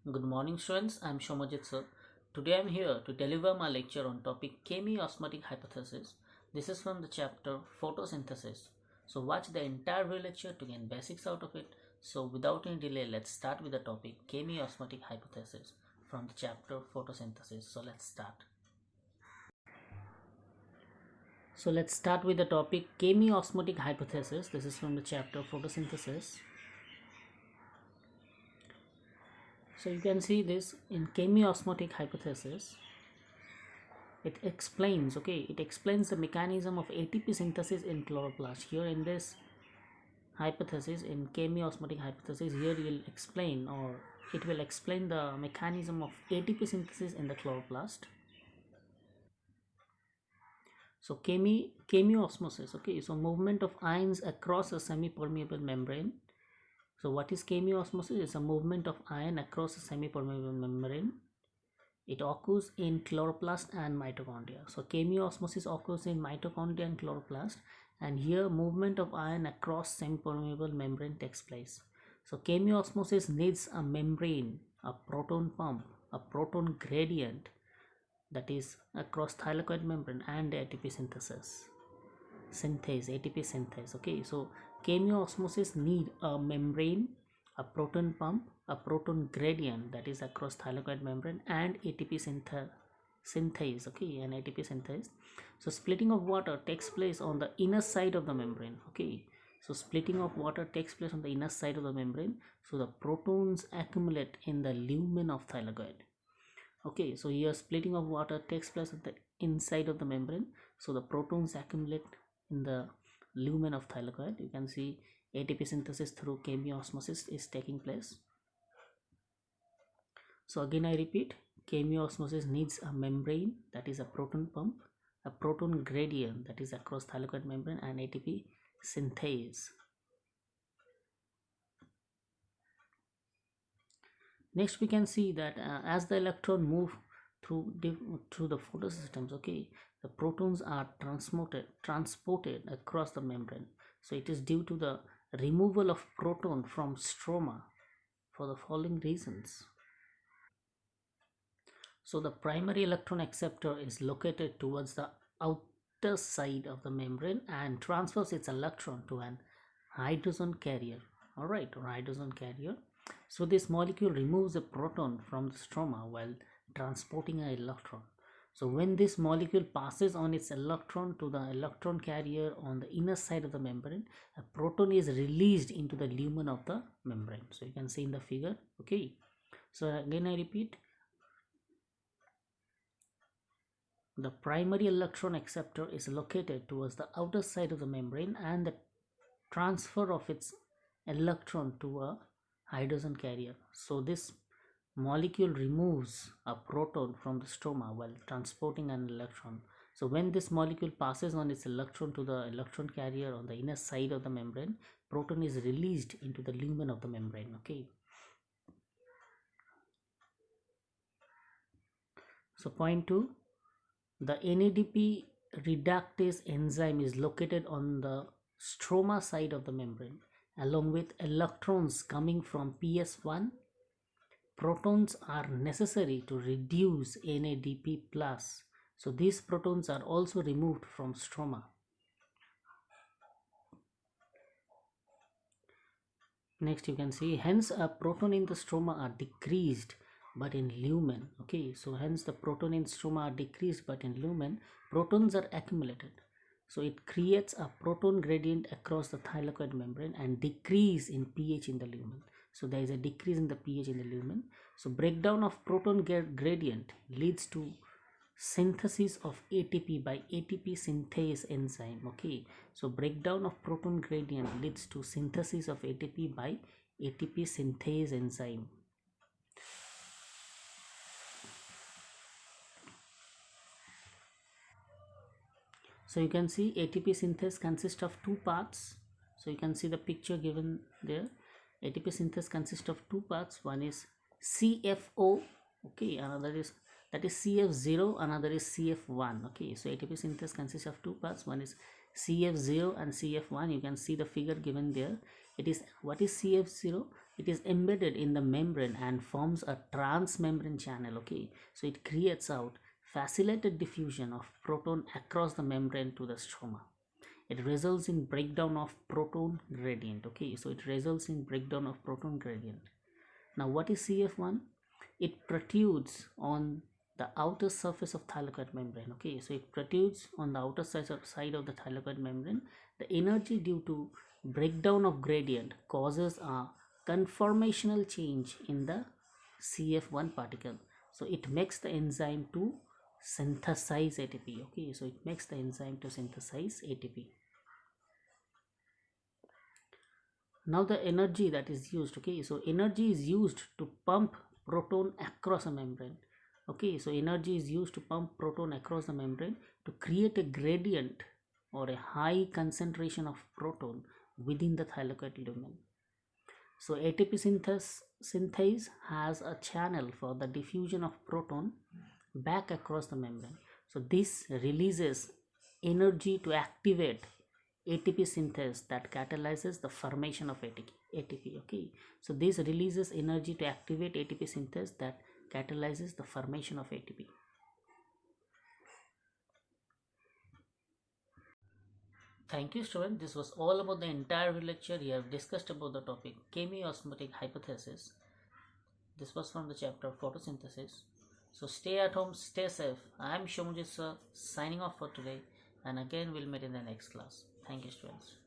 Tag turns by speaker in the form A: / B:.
A: Good morning students, I am Shomajit sir. Today I am here to deliver my lecture on topic Chemiosmotic Hypothesis. This is from the chapter Photosynthesis. So watch the entire video lecture to gain basics out of it. So without any delay, let's start with the topic Chemiosmotic Hypothesis from the chapter Photosynthesis. So let's start. So let's start with the topic Chemiosmotic Hypothesis. This is from the chapter Photosynthesis. So you can see this in Chemiosmotic Hypothesis. It explains the mechanism of ATP synthesis in chloroplast. Here in this hypothesis, in chemiosmotic hypothesis, here it will explain the mechanism of ATP synthesis in the chloroplast. So chemiosmosis, so movement of ions across a semi-permeable membrane. So what is chemiosmosis? It's a movement of ion across a semi-permeable membrane. It occurs in chloroplast and mitochondria. So chemiosmosis occurs in mitochondria and chloroplast, and here movement of ion across semi-permeable membrane takes place. So chemiosmosis needs a membrane, a proton pump, a proton gradient, that is across thylakoid membrane, and ATP ATP synthase. Okay, so chemiosmosis need a membrane, a proton pump, a proton gradient, that is across thylakoid membrane, and ATP synthase. Okay, and ATP synthase. So splitting of water takes place on the inner side of the membrane. Okay, so splitting of water takes place on the inner side of the membrane. So the protons accumulate in the lumen of thylakoid. Okay, so here splitting of water takes place at the inside of the membrane. So the protons accumulate in the lumen of thylakoid. You can see ATP synthesis through chemiosmosis is taking place. So again I repeat, chemiosmosis needs a membrane, that is a proton pump, a proton gradient, that is across thylakoid membrane, and ATP synthase. Next we can see that as the electron move through the photosystems, okay, the protons are transported across the membrane. So it is due to the removal of proton from stroma for the following reasons. So the primary electron acceptor is located towards the outer side of the membrane and transfers its electron to an hydrogen carrier. All right, or hydrogen carrier. So this molecule removes a proton from the stroma while transporting an electron. So when this molecule passes on its electron to the electron carrier on the inner side of the membrane, a proton is released into the lumen of the membrane. So you can see in the figure. Okay, so again I repeat, the primary electron acceptor is located towards the outer side of the membrane, and the transfer of its electron to a hydrogen carrier. So this molecule removes a proton from the stroma while transporting an electron. So when this molecule passes on its electron to the electron carrier on the inner side of the membrane, proton is released into the lumen of the membrane. Okay, so point 2, the NADP reductase enzyme is located on the stroma side of the membrane. Along with electrons coming from PS1, protons are necessary to reduce NADP+. So these protons are also removed from stroma. Next you can see, hence a proton in the stroma are decreased but in lumen. Okay, so hence the proton in stroma are decreased but in lumen protons are accumulated. So it creates a proton gradient across the thylakoid membrane and decrease in pH in the lumen. So there is a decrease in the pH in the lumen. So breakdown of proton gradient leads to synthesis of ATP by ATP synthase enzyme. Okay, so breakdown of proton gradient leads to synthesis of ATP by ATP synthase enzyme. So you can see ATP synthase consists of two parts. So you can see the picture given there. ATP synthase consists of two parts. One is CFO, okay, another is CF0, another is CF1. Okay, so ATP synthase consists of two parts. One is CF0 and CF1. You can see the figure given there. It is, what is CF0? it is embedded in the membrane and forms a transmembrane channel. Okay, so it creates out facilitated diffusion of proton across the membrane to the stroma. It results in breakdown of proton gradient. Okay, so it results in breakdown of proton gradient. Now what is CF1? It protrudes on the outer surface of thylakoid membrane. Okay, so it protrudes on the outer side of the thylakoid membrane. The energy due to breakdown of gradient causes a conformational change in the CF1 particle. So it makes the enzyme to synthesize ATP. Okay, so it makes the enzyme to synthesize ATP. Now the energy that is used, okay, so energy is used to pump proton across a membrane. Okay, so energy is used to pump proton across the membrane to create a gradient or a high concentration of proton within the thylakoid lumen. So ATP synthase has a channel for the diffusion of proton back across the membrane. So this releases energy to activate ATP synthase that catalyzes the formation of ATP. Okay, so this releases energy to activate ATP synthase that catalyzes the formation of ATP. Thank you, student. This was all about the entire lecture. We have discussed about the topic chemiosmotic hypothesis. This was from the chapter photosynthesis. So stay at home, stay safe. I am Shomujit sir signing off for today, and again we'll meet in the next class. Thank you, students.